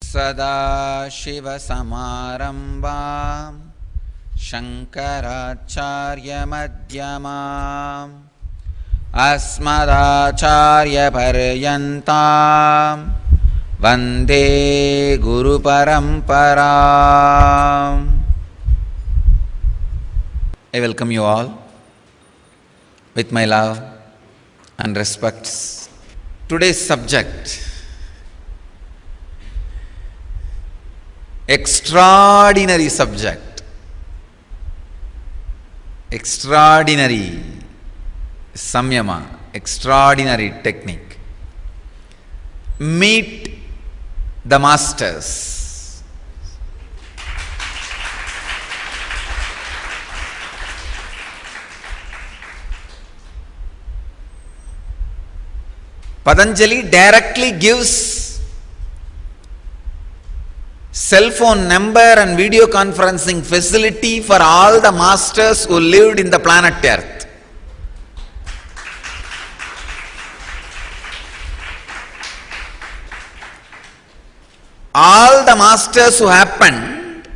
सदाशिवसमारम्भां शङ्कराचार्यमध्यमाम् अस्मदाचार्यपर्यन्तां वन्दे गुरुपरम्पराम्. I welcome you all with my love and respects. Today's subject, extraordinary subject, extraordinary samyama, extraordinary technique. Meet the masters. Patanjali directly gives cell phone number and video conferencing facility for all the masters who lived in the planet Earth. All the masters who happened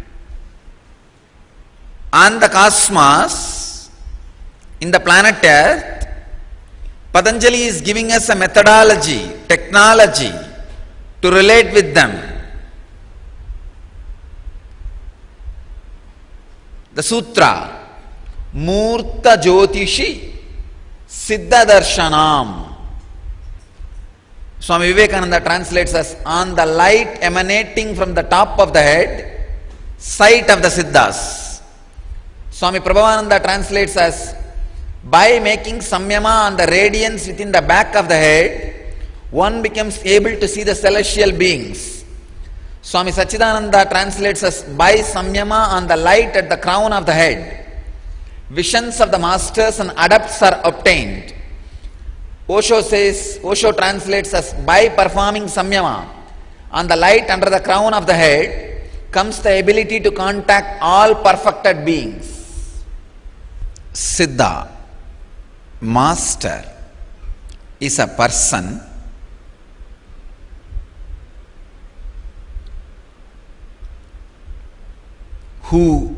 on the cosmos in the planet Earth, Patanjali is giving us a methodology, technology to relate with them. The sutra, Murta Jyotishi Siddha Darshanam. Swami Vivekananda translates as, on the light emanating from the top of the head, sight of the Siddhas. Swami Prabhavananda translates as, by making samyama on the radiance within the back of the head, one becomes able to see the celestial beings. Swami Sachidananda translates as, by samyama on the light at the crown of the head, visions of the masters and adepts are obtained. Osho translates as, by performing samyama on the light under the crown of the head comes the ability to contact all perfected beings. Siddha, master, is a person who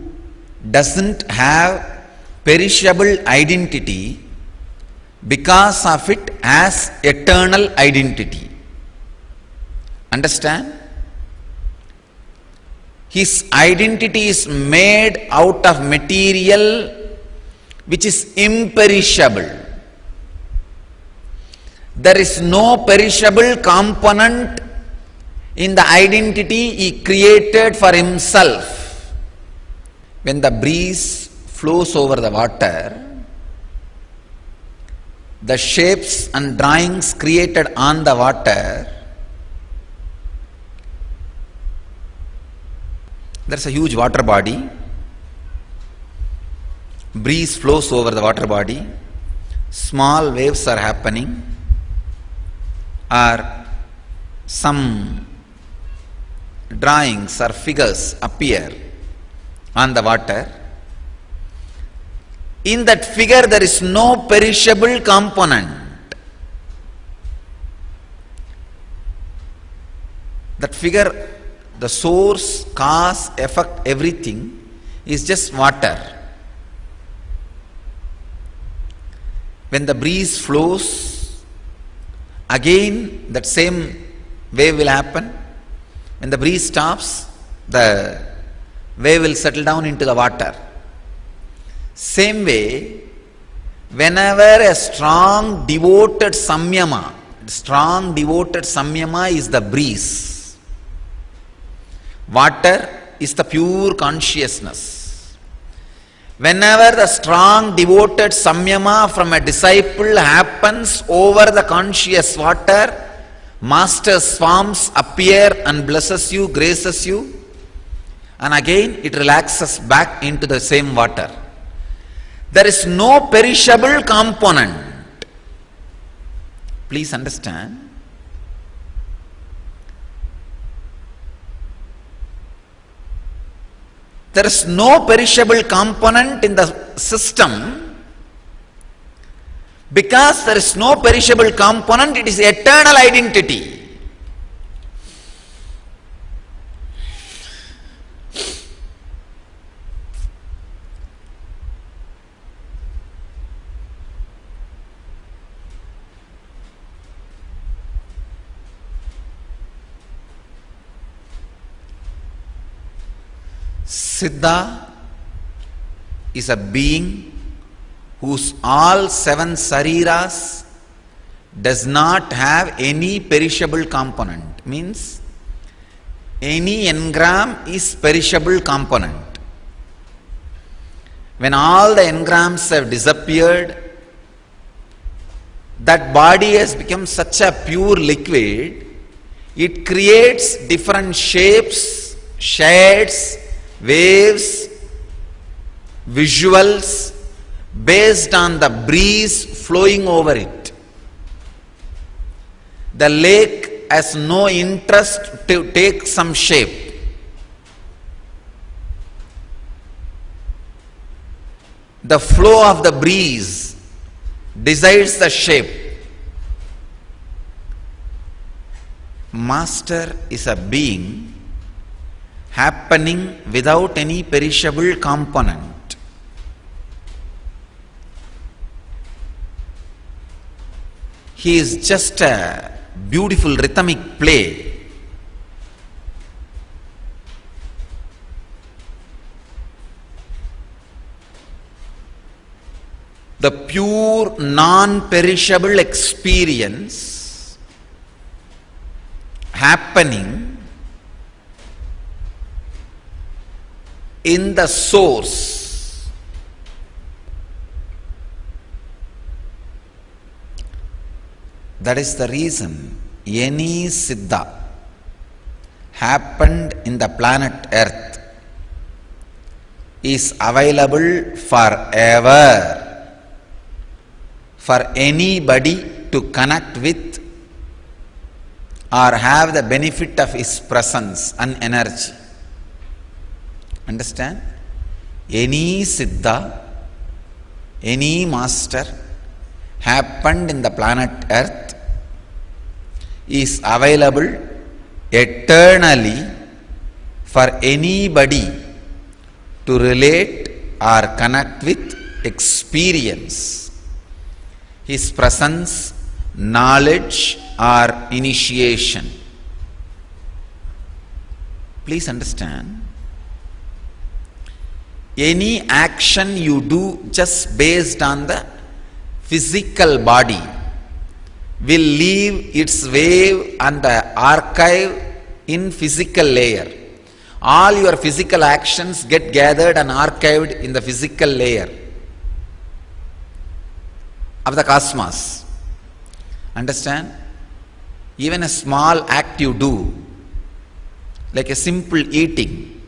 doesn't have perishable identity because of it has eternal identity. Understand? His identity is made out of material which is imperishable. There is no perishable component in the identity he created for himself. When the breeze flows over the water, the shapes and drawings created on the water, there's a huge water body, breeze flows over the water body, small waves are happening, or some drawings or figures appear on the water. In that figure there is no perishable component. That figure, the source, cause, effect, everything is just water. When the breeze flows, again that same wave will happen. When the breeze stops, the wave will settle down into the water. Same way, whenever a strong devoted samyama is the breeze, water is the pure consciousness. Whenever the strong devoted samyama from a disciple happens over the conscious water, master's forms appear and blesses you, graces you, and again it relaxes back into the same water. There is no perishable component. Please understand. There is no perishable component in the system. Because there is no perishable component, it is eternal identity. Siddha is a being whose all 7 sariras does not have any perishable component. Means any engram is perishable component. When all the engrams have disappeared, that body has become such a pure liquid, it creates different shapes, shades, waves, visuals based on the breeze flowing over it. The lake has no interest to take some shape. The flow of the breeze decides the shape. Master is a being happening without any perishable component. He is just a beautiful rhythmic play. The pure non-perishable experience happening in the source. That is the reason any Siddha happened in the planet Earth is available forever for anybody to connect with or have the benefit of his presence and energy. Understand? Any Siddha, any master happened in the planet Earth is available eternally for anybody to relate or connect with, experience his presence, knowledge or initiation. Please understand, any action you do just based on the physical body will leave its wave and the archive in physical layer. All your physical actions get gathered and archived in the physical layer of the cosmos. Understand? Even a small act you do, like a simple eating,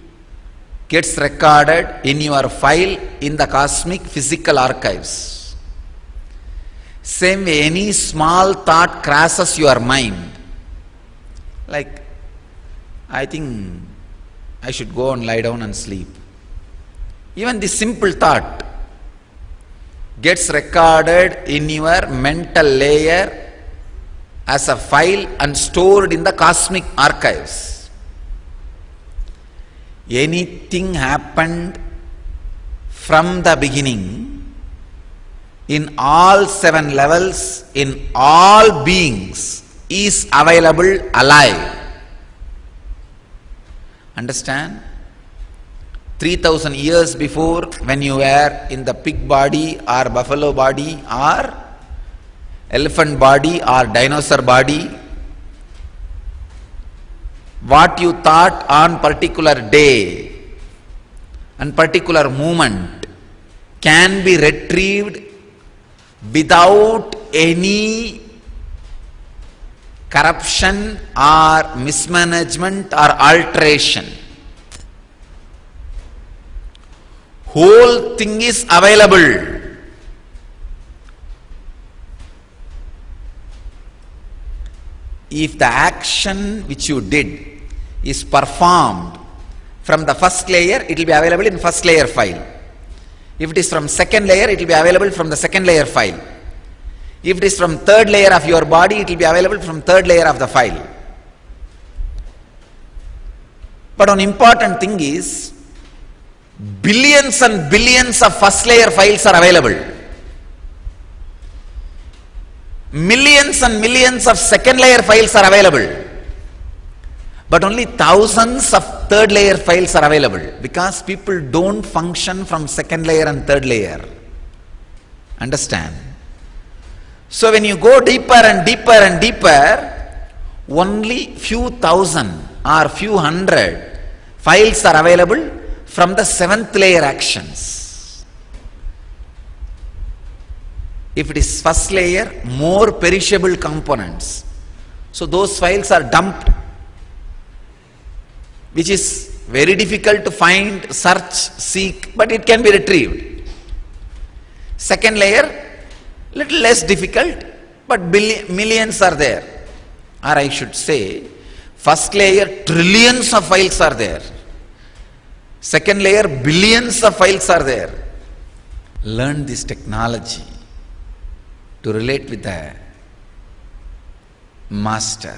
gets recorded in your file in the cosmic physical archives. Same way, any small thought crosses your mind, like, I think I should go and lie down and sleep. Even this simple thought gets recorded in your mental layer as a file and stored in the cosmic archives. Anything happened from the beginning in all 7 levels, in all beings, is available alive. Understand? 3000 years before, when you were in the pig body or buffalo body or elephant body or dinosaur body, what you thought on particular day and particular moment can be retrieved without any corruption or mismanagement or alteration. Whole thing is available. If the action which you did is performed from the first layer, it will be available in first layer file. If it is from second layer, it will be available from the second layer file. If it is from third layer of your body, it will be available from third layer of the file. But one important thing is, billions and billions of first layer files are available. Millions and millions of second layer files are available. But only thousands of third layer files are available because people don't function from second layer and third layer. Understand? So when you go deeper and deeper and deeper, only few thousand or few hundred files are available from the seventh layer actions. If it is first layer, more perishable components. So those files are dumped, which is very difficult to find, search, seek, but it can be retrieved. Second layer, little less difficult, but millions are there. Or I should say, first layer, trillions of files are there. Second layer, billions of files are there. Learn this technology to relate with the master.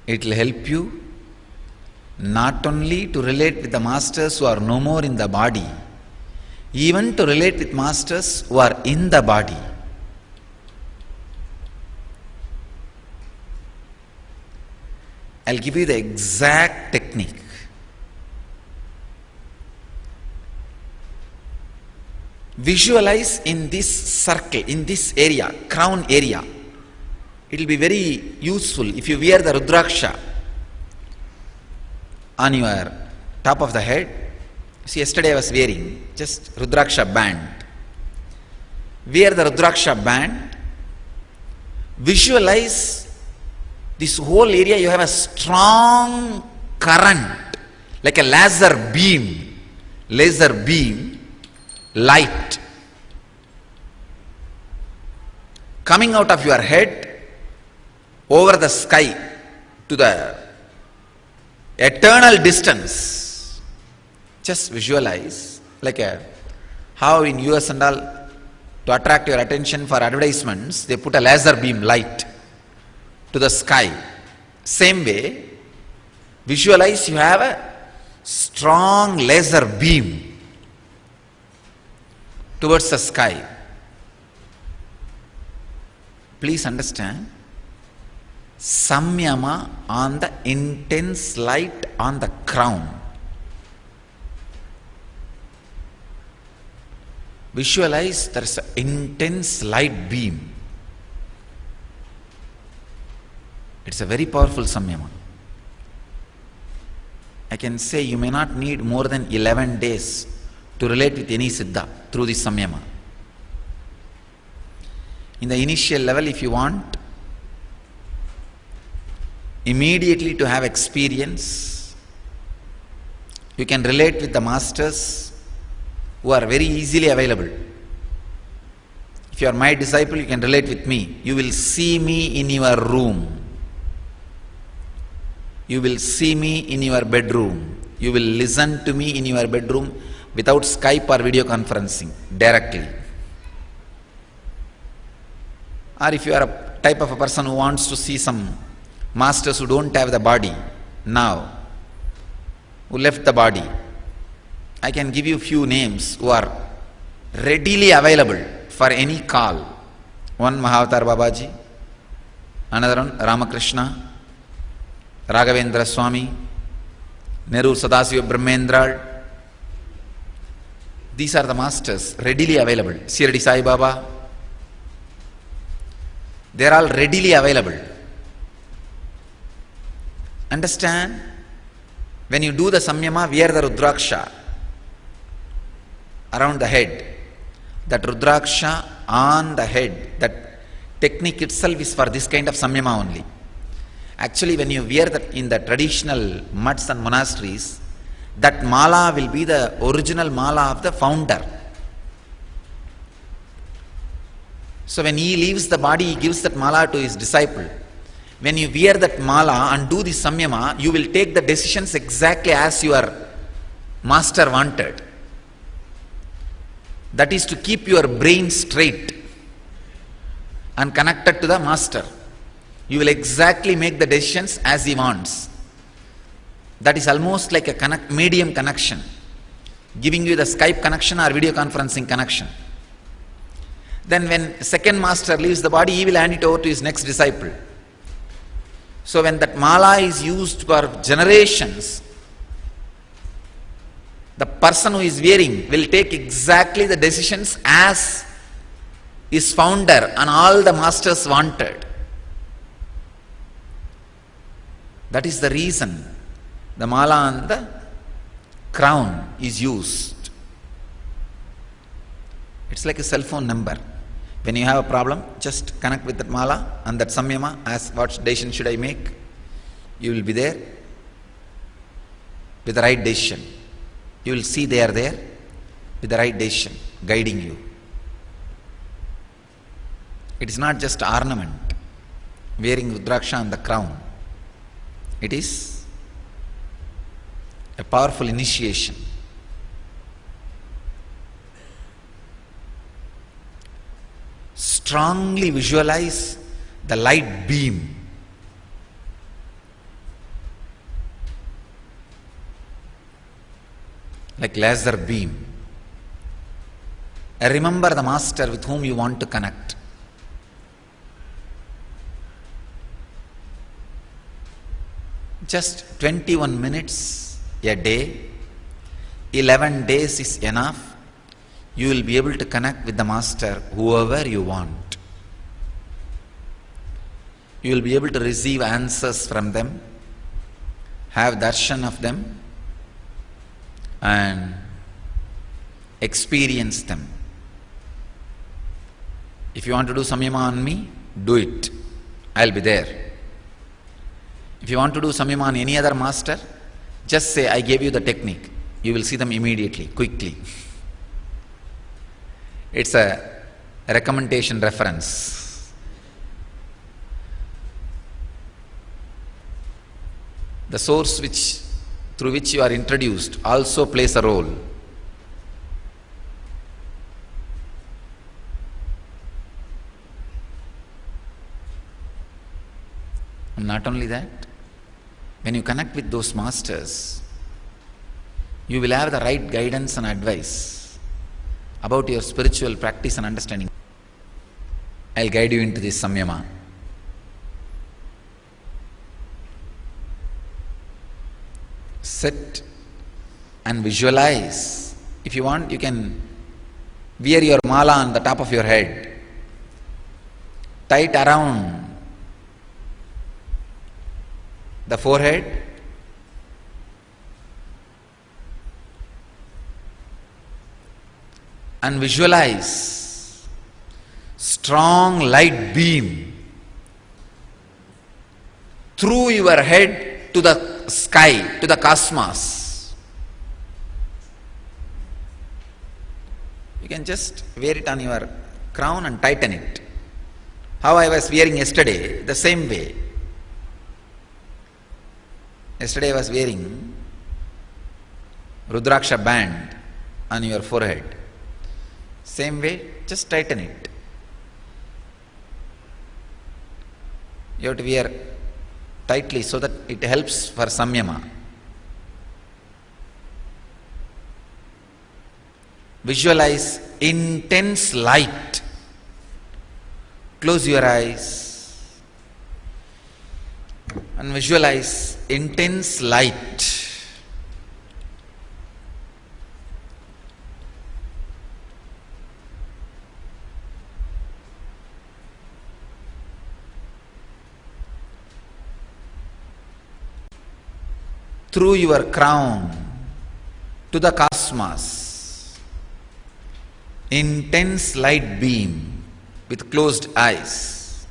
It will help you not only to relate with the masters who are no more in the body, even to relate with masters who are in the body. I'll give you the exact technique. Visualize in this circle, in this area, crown area. It will be very useful if you wear the Rudraksha on your top of the head. See, yesterday I was wearing just Rudraksha band. Wear the Rudraksha band. Visualize this whole area. You have a strong current, like a laser beam, light coming out of your head over the sky to the eternal distance. Just visualize, like how in US and all, to attract your attention for advertisements, they put a laser beam light to the sky. Same way, visualize you have a strong laser beam towards the sky. Please understand, samyama on the intense light on the crown. Visualize there is an intense light beam. It's a very powerful samyama. I can say you may not need more than 11 days to relate with any siddha through this samyama. In the initial level, if you want immediately to have experience, you can relate with the masters who are very easily available. If you are my disciple, you can relate with me. You will see me in your room. You will see me in your bedroom. You will listen to me in your bedroom without Skype or video conferencing, directly. Or if you are a type of a person who wants to see some masters who don't have the body now, who left the body, I can give you few names who are readily available for any call. One Mahavatar Babaji, another one Ramakrishna, Raghavendra Swami, Nehru Sadasiva Brahmendra. These are the masters readily available. Shirdi Sai Baba. They are all readily available. Understand? When you do the samyama, wear the Rudraksha around the head. That Rudraksha on the head, that technique itself is for this kind of samyama only. Actually, when you wear that in the traditional mutts and monasteries, that mala will be the original mala of the founder. So when he leaves the body, he gives that mala to his disciple. When you wear that mala and do the samyama, you will take the decisions exactly as your master wanted. That is to keep your brain straight and connected to the master. You will exactly make the decisions as he wants. That is almost like a medium connection, giving you the Skype connection or video conferencing connection. Then when second master leaves the body, he will hand it over to his next disciple. So when that mala is used for generations, the person who is wearing will take exactly the decisions as his founder and all the masters wanted. That is the reason the mala and the crown is used. It's like a cell phone number. When you have a problem, just connect with that mala and that samyama, ask what decision should I make. You will be there with the right decision. You will see they are there with the right decision, guiding you. It is not just ornament, wearing Rudraksha and the crown. It is a powerful initiation. Strongly visualize the light beam. Like laser beam. Remember the master with whom you want to connect. Just 21 minutes a day, 11 days is enough. You will be able to connect with the master, whoever you want. You will be able to receive answers from them, have darshan of them, and experience them. If you want to do samyama on me, do it. I'll be there. If you want to do samyama on any other master, just say, I gave you the technique. You will see them immediately, quickly. It's a recommendation reference. The source through which you are introduced also plays a role. And not only that, when you connect with those masters, you will have the right guidance and advice about your spiritual practice and understanding. I'll guide you into this samyama. Sit and visualize. If you want, you can wear your mala on the top of your head. Tie it around the forehead. And visualize strong light beam through your head to the sky, to the cosmos. You can just wear it on your crown and tighten it. How I was wearing yesterday, the same way. Yesterday I was wearing Rudraksha band on your forehead. Same way, just tighten it. You have to wear tightly so that it helps for samyama. Visualize intense light. Close your eyes and visualize intense light. Through your crown to the cosmos, intense light beam with closed eyes.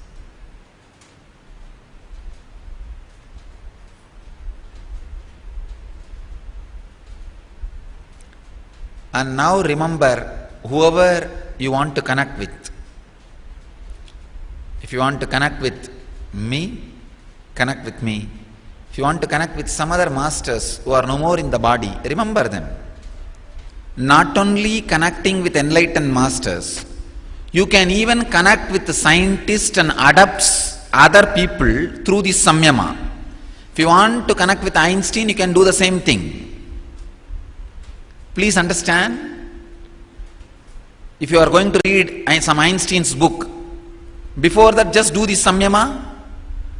And now remember whoever you want to connect with. If you want to connect with me, connect with me. If you want to connect with some other masters who are no more in the body, remember them. Not only connecting with enlightened masters, you can even connect with the scientists and adepts, other people through this samyama. If you want to connect with Einstein, you can do the same thing. Please understand, if you are going to read some Einstein's book, before that just do this samyama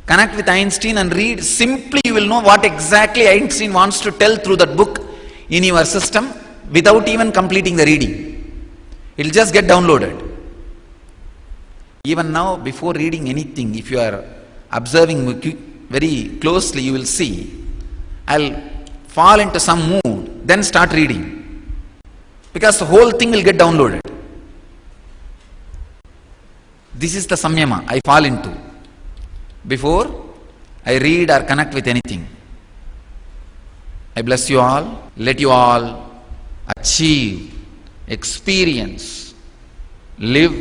Connect with Einstein and read. Simply you will know what exactly Einstein wants to tell through that book in your system without even completing the reading. It will just get downloaded. Even now, before reading anything, if you are observing very closely, you will see, I'll fall into some mood, then start reading. Because the whole thing will get downloaded. This is the samyama I fall into before I read or connect with anything. I bless you all. Let you all achieve, experience, live,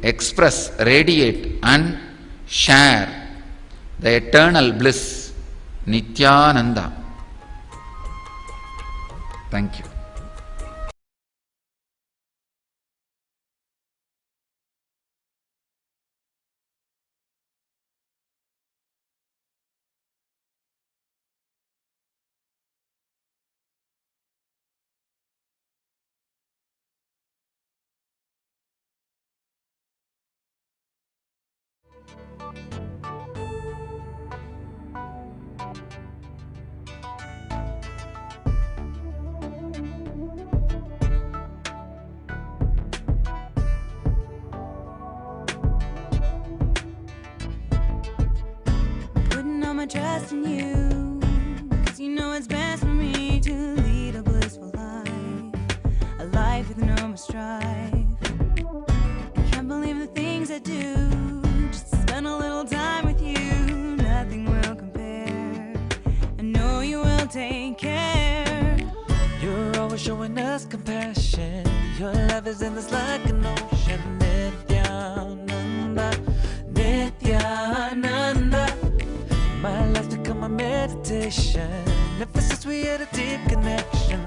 express, radiate and share the eternal bliss, Nityananda. Thank you. Putting all my trust in you, 'cause you know it's best for me to lead a blissful life, a life with no more strife. Can't believe the things I do, just to spend a little time with you. Nothing will compare, I know you will take care. You're always showing us compassion. Your love is endless like an ocean. Nityananda, Nityananda. My life's become a meditation. Ever since we had a deep connection.